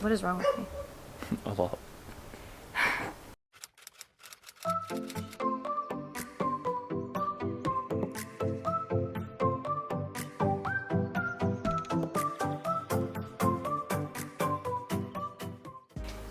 What is wrong with me? A lot.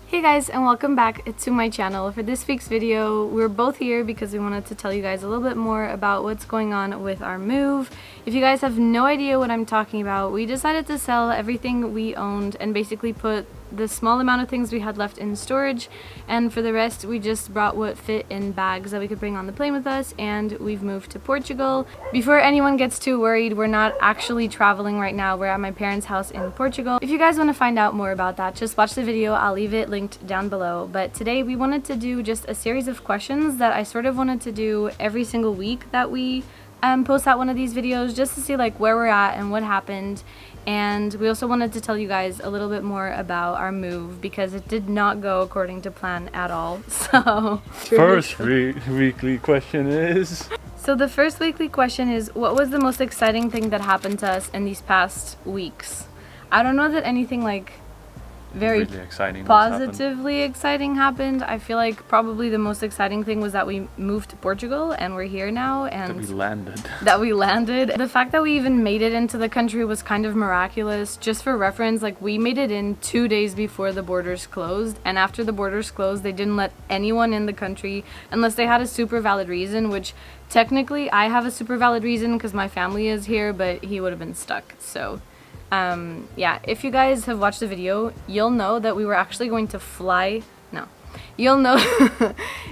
Hey guys, and welcome back to my channel. For this week's video, we're both here because we wanted to tell you guys a little bit more about what's going on with our move. If you guys have no idea what I'm talking about, we decided to sell everything we owned and basically put the small amount of things we had left in storage, and for the rest we just brought what fit in bags that we could bring on the plane with us, and we've moved to Portugal. Before anyone gets too worried, we're not actually traveling right now. We're at my parents' house in Portugal. If you guys want to find out more about that, just watch the video. I'll leave it linked down below. But today we wanted to do just a series of questions that I sort of wanted to do every single week that we post out one of these videos, just to see like where we're at and what happened. And we also wanted to tell you guys a little bit more about our move because it did not go according to plan at all. So First weekly question is... So the first weekly question is, what was the most exciting thing that happened to us in these past weeks? I don't know that anything like very really exciting positively exciting happened. I feel like probably the most exciting thing was that we moved to Portugal and we're here now, and that we landed. The fact that we even made it into the country was kind of miraculous. Just for reference, like we made it in 2 days before the borders closed, and after the borders closed they didn't let anyone in the country unless they had a super valid reason, which technically I have a super valid reason because my family is here, but he would have been stuck. So yeah, if you guys have watched the video, you'll know that we were actually going to fly. No, you'll know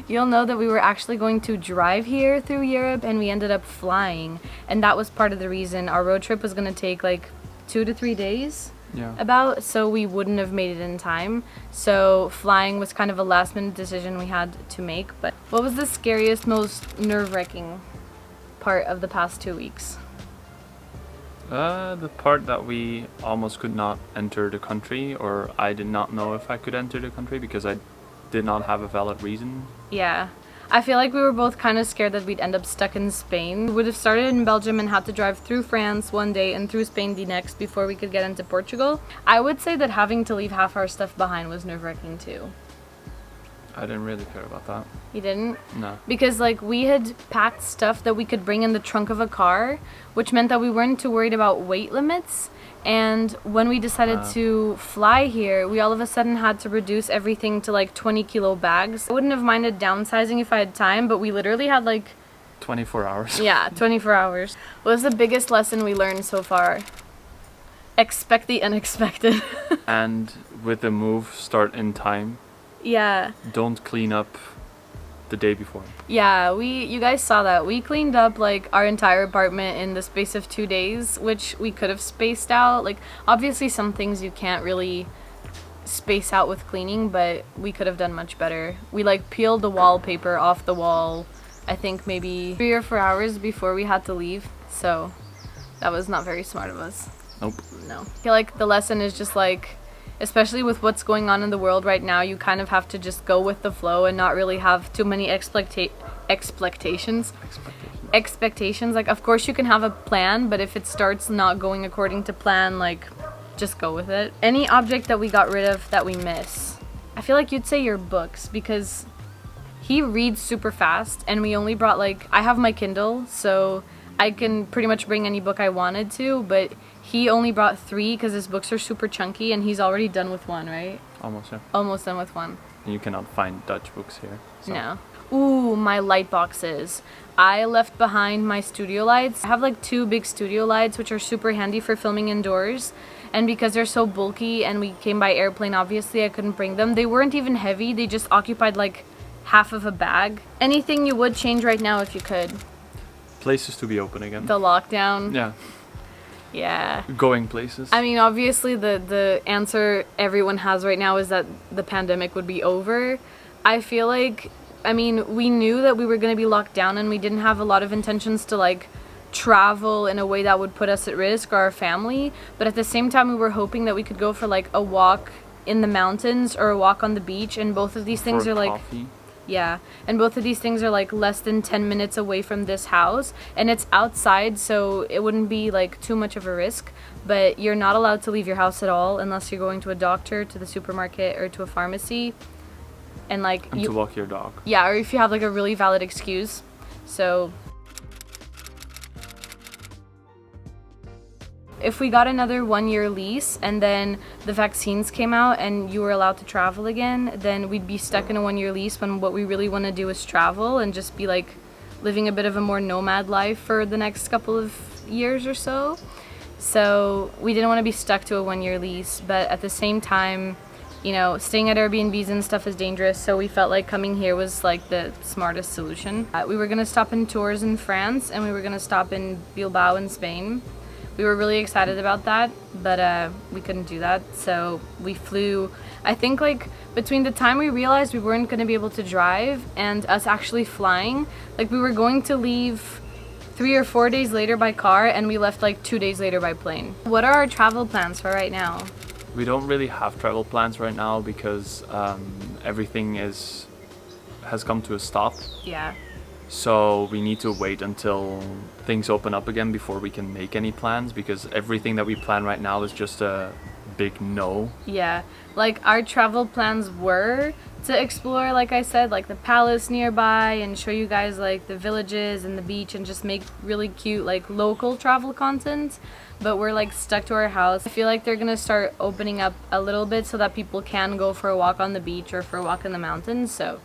you'll know that we were actually going to drive here through Europe, and we ended up flying, and that was part of the reason. Our road trip was going to take like 2 to 3 days, about, so we wouldn't have made it in time. So flying was kind of a last minute decision we had to make. But what was the scariest, most nerve-wracking part of the past 2 weeks? The part that we almost could not enter the country, or I did not know if I could enter the country because I did not have a valid reason. Yeah, I feel like we were both kind of scared that we'd end up stuck in Spain. We would have started in Belgium and had to drive through France one day and through Spain the next before we could get into Portugal. I would say that having to leave half our stuff behind was nerve-wracking too. I didn't really care about that. You didn't? No. Because like we had packed stuff that we could bring in the trunk of a car, which meant that we weren't too worried about weight limits. And when we decided to fly here, we all of a sudden had to reduce everything to like 20-kilo bags. I wouldn't have minded downsizing if I had time, but we literally had like 24 hours. Yeah, 24 hours. What was the biggest lesson we learned so far? Expect the unexpected. And with the move, start in time. Yeah. Don't clean up the day before. Yeah, you guys saw that. We cleaned up like our entire apartment in the space of 2 days, which we could have spaced out. Like obviously some things you can't really space out with cleaning, but we could have done much better. We like peeled the wallpaper off the wall, I think maybe 3 or 4 hours before we had to leave. So that was not very smart of us. Nope. No. I feel like the lesson is just like, especially with what's going on in the world right now, you kind of have to just go with the flow and not really have too many expectations. Like, of course you can have a plan, but if it starts not going according to plan, like, just go with it. Any object that we got rid of that we miss? I feel like you'd say your books, because he reads super fast, and we only brought like, I have my Kindle, so I can pretty much bring any book I wanted to, but he only brought 3 because his books are super chunky, and he's already done with 1, right? Almost, yeah. Almost done with 1. You cannot find Dutch books here. So. No. Ooh, my light boxes. I left behind my studio lights. I have like 2 big studio lights, which are super handy for filming indoors. And because they're so bulky and we came by airplane, obviously I couldn't bring them. They weren't even heavy. They just occupied like half of a bag. Anything you would change right now if you could? Places to be open again. The lockdown. Yeah. Yeah. Going places. I mean, obviously the answer everyone has right now is that the pandemic would be over. I feel like, I mean, we knew that we were going to be locked down, and we didn't have a lot of intentions to like travel in a way that would put us at risk or our family, but at the same time we were hoping that we could go for like a walk in the mountains or a walk on the beach, and both of these things are like Yeah, and both of these things are like less than 10 minutes away from this house, and it's outside, so it wouldn't be like too much of a risk, but you're not allowed to leave your house at all unless you're going to a doctor, to the supermarket, or to a pharmacy, and like to walk your dog. Yeah, or if you have like a really valid excuse. So if we got another 1-year lease and then the vaccines came out and you were allowed to travel again, then we'd be stuck in a 1-year lease when what we really want to do is travel and just be like living a bit of a more nomad life for the next couple of years or so. So we didn't want to be stuck to a 1-year lease, but at the same time, you know, staying at Airbnbs and stuff is dangerous, so we felt like coming here was like the smartest solution. We were going to stop in Tours in France, and we were going to stop in Bilbao in Spain. We were really excited about that, but we couldn't do that, so we flew. I think like between the time we realized we weren't going to be able to drive and us actually flying, like we were going to leave 3 or 4 days later by car, and we left like 2 days later by plane. What are our travel plans for right now? We don't really have travel plans right now because everything has come to a stop. Yeah. So we need to wait until things open up again before we can make any plans, because everything that we plan right now is just a big no. Yeah, like our travel plans were to explore, like I said, like the palace nearby and show you guys like the villages and the beach and just make really cute like local travel content, but we're like stuck to our house. I feel like they're gonna start opening up a little bit so that people can go for a walk on the beach or for a walk in the mountains, so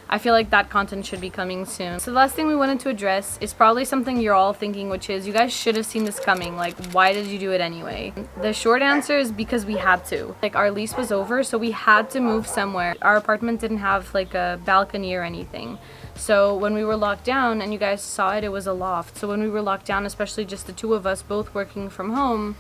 I feel like that content should be coming soon. So the last thing we wanted to address is probably something you're all thinking, which is you guys should have seen this coming. Like, why did you do it anyway? The short answer is because we had to. Like, our lease was over, so we had to move somewhere. Our apartment didn't have like a balcony or anything. So when we were locked down, and you guys saw it, it was a loft. So when we were locked down, especially just the two of us both working from home,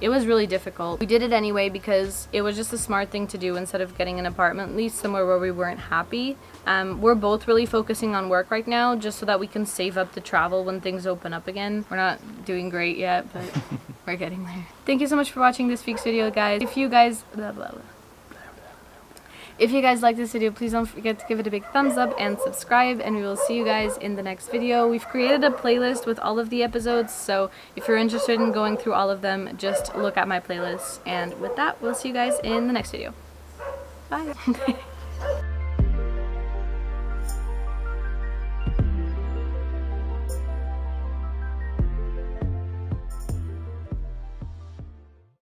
it was really difficult. We did it anyway because it was just a smart thing to do instead of getting an apartment lease somewhere where we weren't happy. We're both really focusing on work right now just so that we can save up the travel when things open up again. We're not doing great yet, but we're getting there. Thank you so much for watching this week's video, guys. If you guys like this video, please don't forget to give it a big thumbs up and subscribe, and we will see you guys in the next video. We've created a playlist with all of the episodes, so if you're interested in going through all of them, just look at my playlist. And with that, we'll see you guys in the next video. Bye.